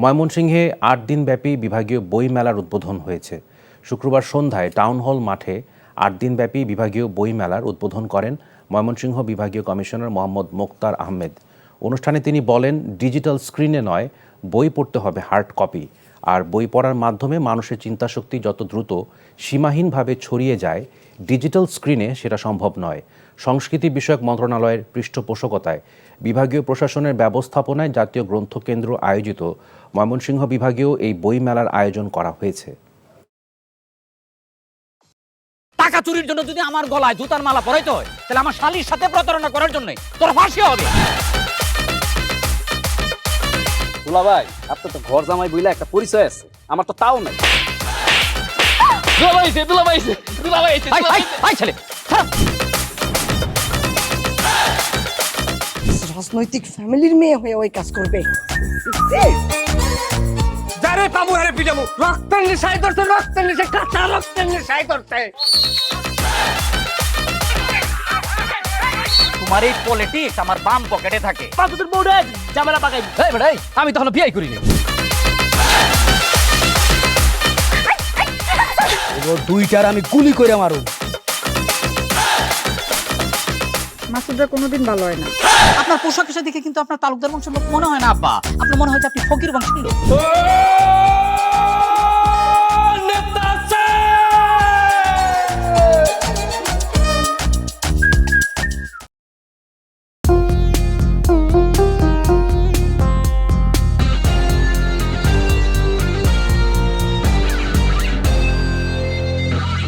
ময়মনসিংহে ৮ দিনব্যাপী বিভাগীয় বই মেলার উদ্বোধন হয়েছে। শুক্রবার সন্ধ্যায় টাউন হল মাঠে ৮ দিনব্যাপী বিভাগীয় বই মেলার উদ্বোধন করেন ময়মনসিংহ বিভাগীয় কমিশনার মোহাম্মদ মোক্তার আহমেদ। অনুষ্ঠানে তিনি বলেন, ডিজিটাল স্ক্রিনে নয়, বই পড়তে হবে হার্ড কপি। আর বই পড়ার মাধ্যমে মানুষের চিন্তাশক্তি যত দ্রুত সীমাহীনভাবে ছড়িয়ে যায়, ডিজিটাল স্ক্রিনে সেটা সম্ভব নয়। সংস্কৃতি বিষয়ক মন্ত্রণালয়ের পৃষ্ঠপোষকতায় বিভাগীয় প্রশাসনের ব্যবস্থাপনায় জাতীয় গ্রন্থকেন্দ্র আয়োজিত ময়মনসিংহ বিভাগেও এই বই মেলার আয়োজন করা হয়েছে। টাকা চুরির জন্য যদি আমার গলায় জুতার মালা পরাইতে হয়, তাহলে আমার শালীর সাথে প্রতারণা করার জন্য তোর ফাঁসি হবে। দুলা ভাই, আপনার তো ঘর জামাই বইলা একটা পরিচয় আছে, আমার তো তাও নাই। রাজনৈতিক ফ্যামিলির মেয়ে হয়ে ওই কাজ করবে। যারে পাবো হারে পিটাবো, রক্তের নেশায় ধরতে, রক্তের নেশায়, কাঁচা রক্তের নেশায় ধরতে। তোমার এই পলিটিক্স আমার বাম পকেটে থাকে। তোদের বউটা ঝামেলা পাকাই। আমি তখন বিয়ে করিনি। দুইটার আমি গুলি করে মারু। মাসুদরা কোনোদিন ভালো হয় না। আপনার পোশাক আশাক দেখে কিন্তু আপনার তালুকদার বংশের লোক মনে হয় না আব্বা, আপনার মনে হয় যে আপনি ফকির বংশের লোক।